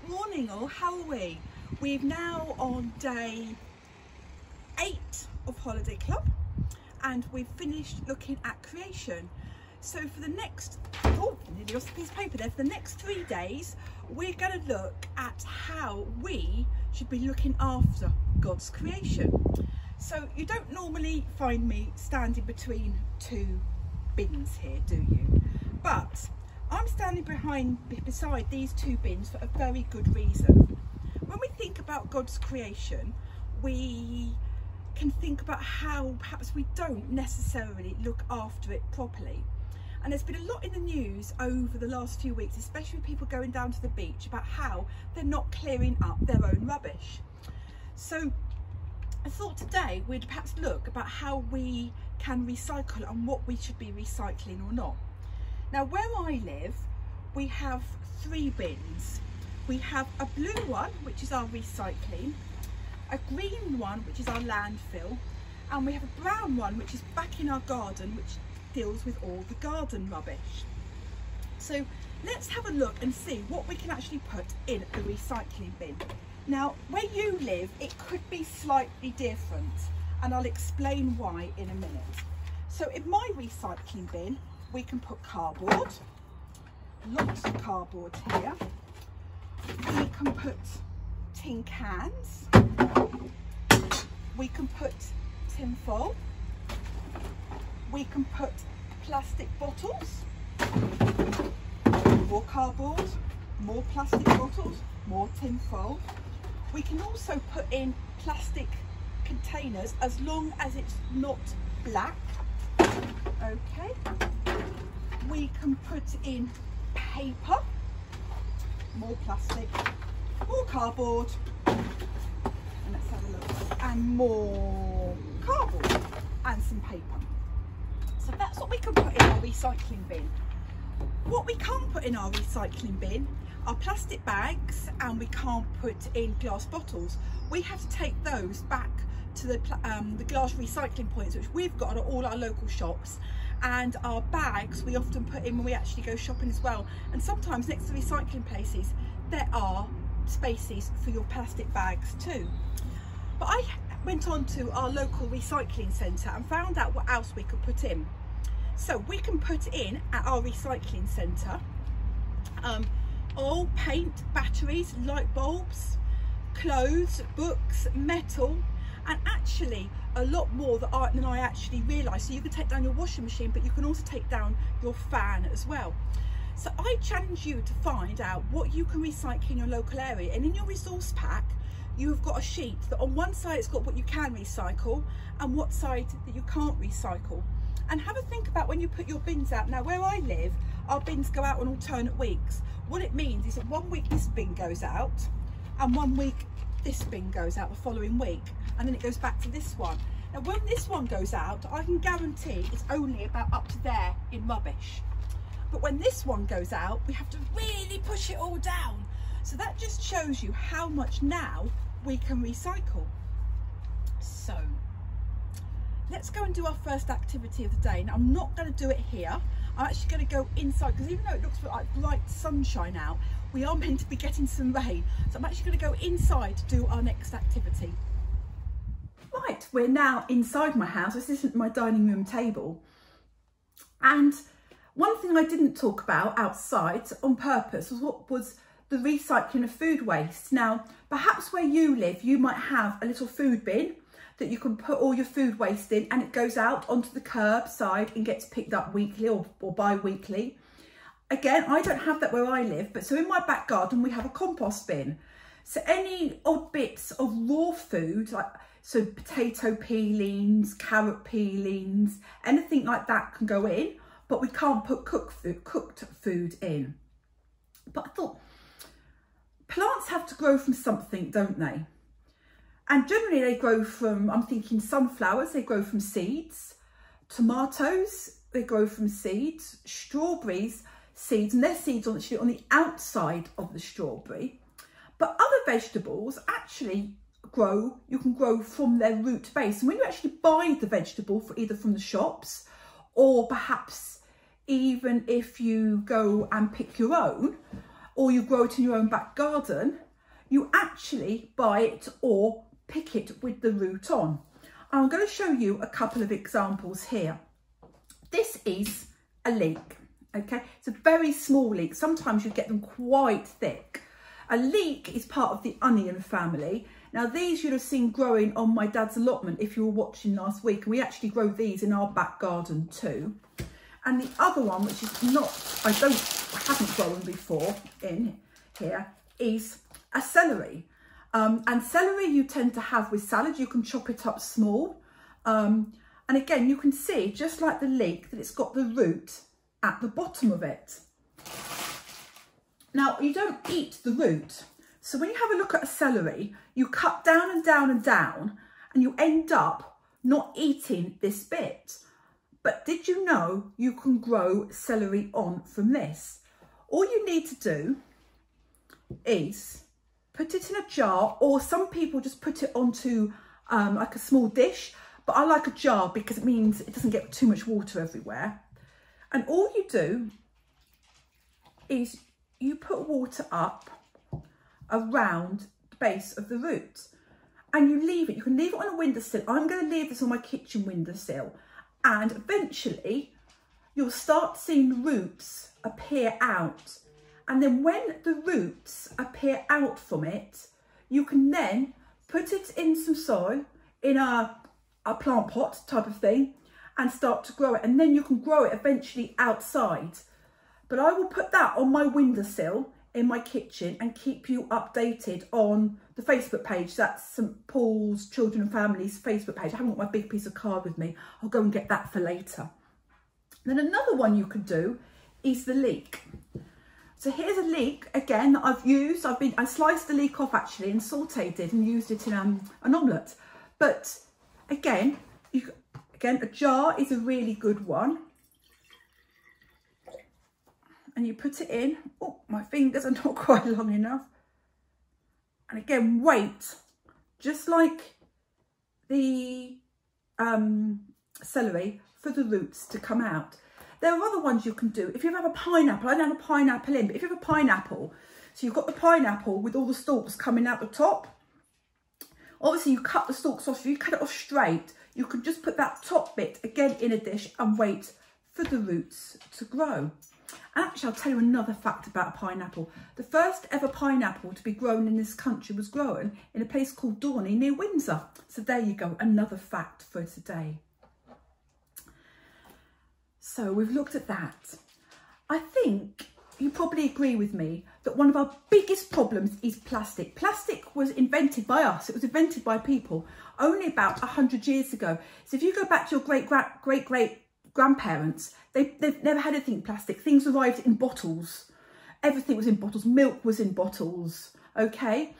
Morning all, how are we? We're now on day 8 of Holiday Club and we've finished looking at creation. So for the next, nearly lost a piece of paper there, for the next 3 days we're going to look at how we should be looking after God's creation. So you don't normally find me standing between two bins here, do you? But I'm standing beside these two bins for a very good reason. When we think about God's creation, we can think about how perhaps we don't necessarily look after it properly. And there's been a lot in the news over the last few weeks, especially with people going down to the beach, about how they're not clearing up their own rubbish. So I thought today we'd perhaps look about how we can recycle and what we should be recycling or not. Now where I live, we have 3 bins. We have a blue one, which is our recycling, a green one, which is our landfill, and we have a brown one, which is back in our garden, which deals with all the garden rubbish. So let's have a look and see what we can actually put in the recycling bin. Now where you live, it could be slightly different, and I'll explain why in a minute. So in my recycling bin, we can put cardboard, lots of cardboard here. We can put tin cans, we can put tin foil, we can put plastic bottles, more cardboard, more plastic bottles, more tin foil. We can also put in plastic containers as long as it's not black. Okay. We can put in paper, more plastic, more cardboard, and let's have a look, and more cardboard and some paper. So that's what we can put in our recycling bin. What we can't put in our recycling bin are plastic bags, and we can't put in glass bottles. We have to take those back to the glass recycling points, which we've got at all our local shops. And our bags we often put in when we actually go shopping as well. And sometimes next to recycling places there are spaces for your plastic bags too. But I went on to our local recycling centre and found out what else we could put in. So we can put in at our recycling centre oil, paint, batteries, light bulbs, clothes, books, metal, and actually a lot more than I actually realised. So you can take down your washing machine, but you can also take down your fan as well. So I challenge you to find out what you can recycle in your local area, and in your resource pack you have got a sheet that on one side it's got what you can recycle and what side that you can't recycle. And have a think about when you put your bins out. Now where I live, our bins go out on alternate weeks. What it means is that one week this bin goes out and one week this bin goes out the following week, and then it goes back to this one. Now when this one goes out, I can guarantee it's only about up to there in rubbish. But when this one goes out, we have to really push it all down. So that just shows you how much now we can recycle. So let's go and do our first activity of the day. Now I'm not going to do it here. I'm actually going to go inside, because even though it looks like bright sunshine out, we are meant to be getting some rain. So I'm actually going to go inside to do our next activity. Right, we're now inside my house. This isn't my dining room table. And one thing I didn't talk about outside on purpose was the recycling of food waste. Now, perhaps where you live, you might have a little food bin that you can put all your food waste in, and it goes out onto the curbside and gets picked up weekly or bi-weekly. Again, I don't have that where I live, but so in my back garden we have a compost bin. So any odd bits of raw food, like so potato peelings, carrot peelings, anything like that can go in, but we can't put cooked food in. But I thought, plants have to grow from something, don't they? And generally they grow from, I'm thinking sunflowers, they grow from seeds. Tomatoes, they grow from seeds. Strawberries, seeds, and their seeds actually on the outside of the strawberry. But other vegetables actually grow, you can grow from their root base. And when you actually buy the vegetable either from the shops, or perhaps even if you go and pick your own, or you grow it in your own back garden, you actually buy it or pick it with the root on. I'm going to show you a couple of examples here. This is a leek, okay? It's a very small leek. Sometimes you get them quite thick. A leek is part of the onion family. Now these you'd have seen growing on my dad's allotment if you were watching last week. And we actually grow these in our back garden too. And the other one, which is not, I haven't grown before in here, is a celery. And celery you tend to have with salad. You can chop it up small. And again, you can see, just like the leek, that it's got the root at the bottom of it. Now, you don't eat the root. So when you have a look at a celery, you cut down and down and down, and you end up not eating this bit. But did you know you can grow celery on from this? All you need to do is put it in a jar, or some people just put it onto like a small dish, but I like a jar because it means it doesn't get too much water everywhere. And all you do is you put water up around the base of the root, and you leave it. You can leave it on a windowsill. I'm going to leave this on my kitchen windowsill, and eventually you'll start seeing the roots appear out. And then when the roots appear out from it, you can then put it in some soil, in a plant pot type of thing, and start to grow it. And then you can grow it eventually outside. But I will put that on my windowsill in my kitchen and keep you updated on the Facebook page. That's St Paul's Children and Families Facebook page. I haven't got my big piece of card with me. I'll go and get that for later. Then another one you could do is the leek. So here's a leek, again, that I sliced the leek off actually and sauteed it and used it in an omelette. But again, a jar is a really good one. And you put it in. Oh, my fingers are not quite long enough. And again, wait, just like the celery, for the roots to come out. There are other ones you can do. If you have a pineapple, I don't have a pineapple in, but if you have a pineapple, so you've got the pineapple with all the stalks coming out the top. Obviously you cut the stalks off. If you cut it off straight, you can just put that top bit again in a dish and wait for the roots to grow. And actually, I'll tell you another fact about a pineapple. The first ever pineapple to be grown in this country was grown in a place called Dorney near Windsor. So there you go, another fact for today. So we've looked at that. I think you probably agree with me that one of our biggest problems is plastic. Plastic was invented by us. It was invented by people only about 100 years ago. So if you go back to your great-great-grandparents, they've never had anything plastic. Things arrived in bottles. Everything was in bottles. Milk was in bottles, okay?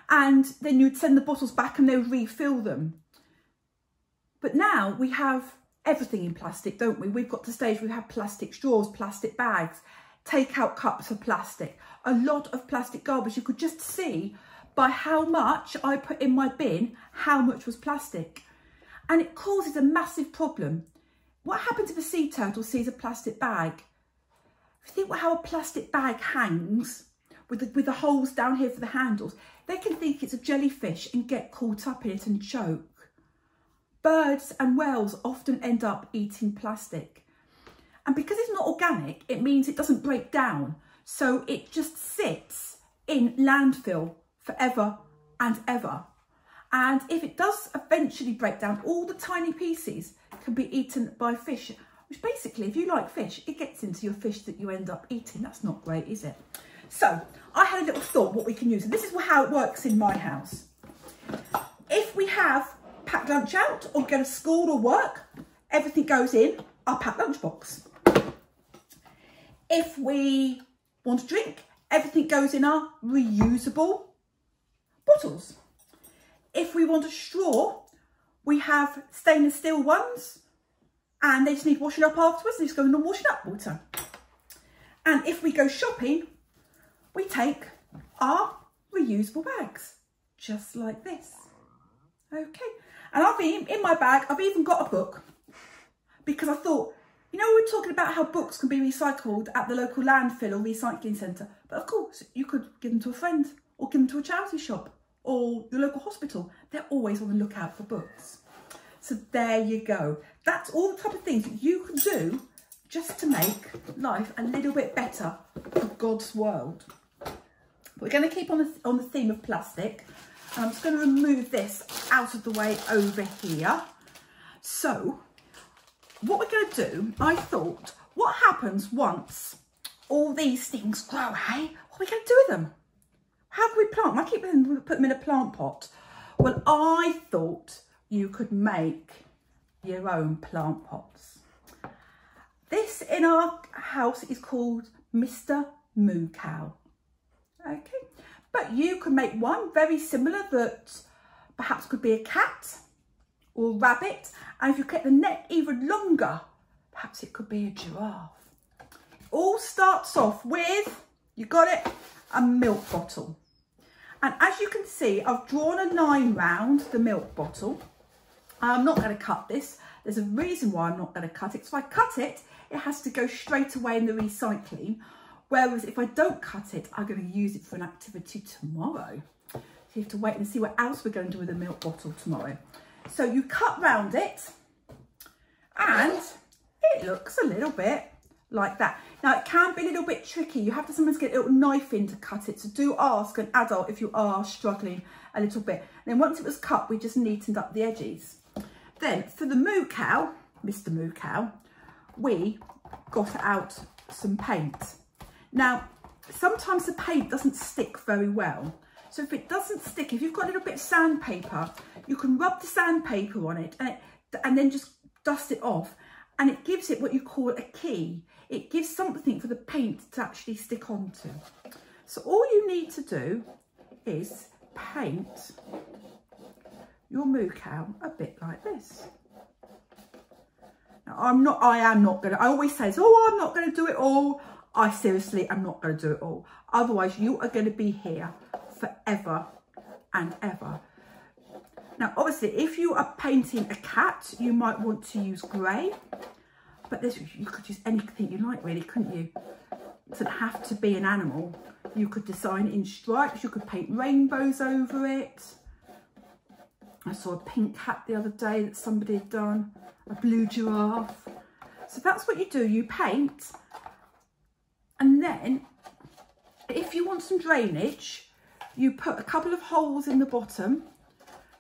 And then you'd send the bottles back and they would refill them. But now we have everything in plastic, don't we? We've got to the stage where we have plastic straws, plastic bags, take-out cups of plastic, a lot of plastic garbage. You could just see by how much I put in my bin, how much was plastic. And it causes a massive problem. What happens if a sea turtle sees a plastic bag? If you think how a plastic bag hangs with the holes down here for the handles, they can think it's a jellyfish and get caught up in it and choke. Birds and whales often end up eating plastic. And because it's not organic, it means it doesn't break down. So it just sits in landfill forever and ever. And if it does eventually break down, all the tiny pieces can be eaten by fish, which basically, if you like fish, it gets into your fish that you end up eating. That's not great, is it? So I had a little thought what we can use. And this is how it works in my house. If we have packed lunch out or go to school or work, everything goes in our packed lunchbox. If we want a drink, everything goes in our reusable bottles. If we want a straw, we have stainless steel ones and they just need washing up afterwards. They just go in the washing up water. And if we go shopping, we take our reusable bags, just like this. Okay. And I've been in my bag, I've even got a book because I thought You know, we were talking about how books can be recycled at the local landfill or recycling centre. But of course, you could give them to a friend or give them to a charity shop or your local hospital. They're always on the lookout for books. So there you go. That's all the type of things that you can do just to make life a little bit better for God's world. But we're going to keep on the theme of plastic. And I'm just going to remove this out of the way over here. So what we're going to do, I thought, what happens once all these things grow, hey? What are we going to do with them? How can we plant them? I keep put them in a plant pot. Well, I thought you could make your own plant pots. This in our house is called Mr. Moo Cow. Okay, but you can make one very similar that perhaps could be a cat or rabbit, and if you get the neck even longer, perhaps it could be a giraffe. All starts off with, you got it, a milk bottle. And as you can see, I've drawn a line round the milk bottle. I'm not going to cut this. There's a reason why I'm not going to cut it. So if I cut it, it has to go straight away in the recycling. Whereas if I don't cut it, I'm going to use it for an activity tomorrow. So you have to wait and see what else we're going to do with the milk bottle tomorrow. So you cut round it and it looks a little bit like that. Now it can be a little bit tricky. You have to sometimes get a little knife in to cut it. So do ask an adult if you are struggling a little bit. And then once it was cut, we just neatened up the edges. Then for the moo cow, Mr. Moo Cow, we got out some paint. Now, sometimes the paint doesn't stick very well. So if it doesn't stick, if you've got a little bit of sandpaper, you can rub the sandpaper on it and then just dust it off. And it gives it what you call a key. It gives something for the paint to actually stick onto. So all you need to do is paint your moo cow a bit like this. Now, I am not going to, I always say, oh, I'm not going to do it all. I seriously am not going to do it all. Otherwise, you are going to be here forever and ever. Now, obviously, if you are painting a cat, you might want to use grey. But this, you could use anything you like, really, couldn't you? It doesn't have to be an animal. You could design it in stripes. You could paint rainbows over it. I saw a pink cat the other day that somebody had done. A blue giraffe. So that's what you do. You paint. And then, if you want some drainage, you put a couple of holes in the bottom.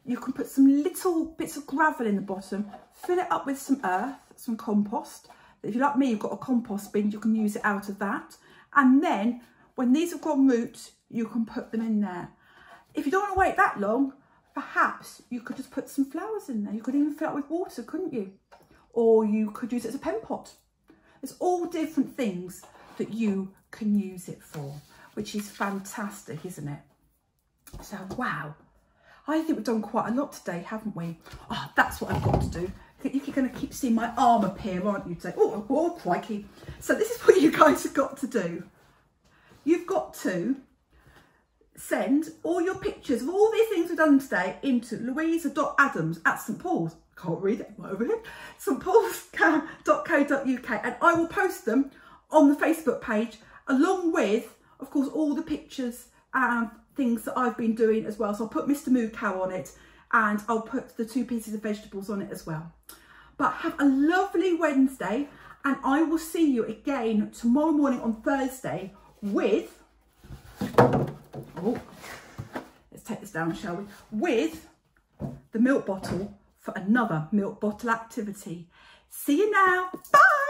You can put some little bits of gravel in the bottom, fill it up with some earth, some compost. If you're like me, you've got a compost bin, you can use it out of that. And then, when these have got roots, you can put them in there. If you don't want to wait that long, perhaps you could just put some flowers in there. You could even fill it with water, couldn't you? Or you could use it as a pen pot. There's all different things that you can use it for, which is fantastic, isn't it? So, wow. I think we've done quite a lot today, haven't we? Oh, that's what I've got to do. You're going to keep seeing my arm appear, aren't you, today? Oh, crikey. So this is what you guys have got to do. You've got to send all your pictures of all these things we've done today into louisa.adams@stpaul's. Can't read it, right over here. stpaul's.co.uk, and I will post them on the Facebook page, along with, of course, all the pictures and things that I've been doing as well. So I'll put Mr. Moo Cow on it, and I'll put the 2 pieces of vegetables on it as well. But have a lovely Wednesday, and I will see you again tomorrow morning on Thursday with, oh, let's take this down, shall we, with the milk bottle for another milk bottle activity. See you now. Bye.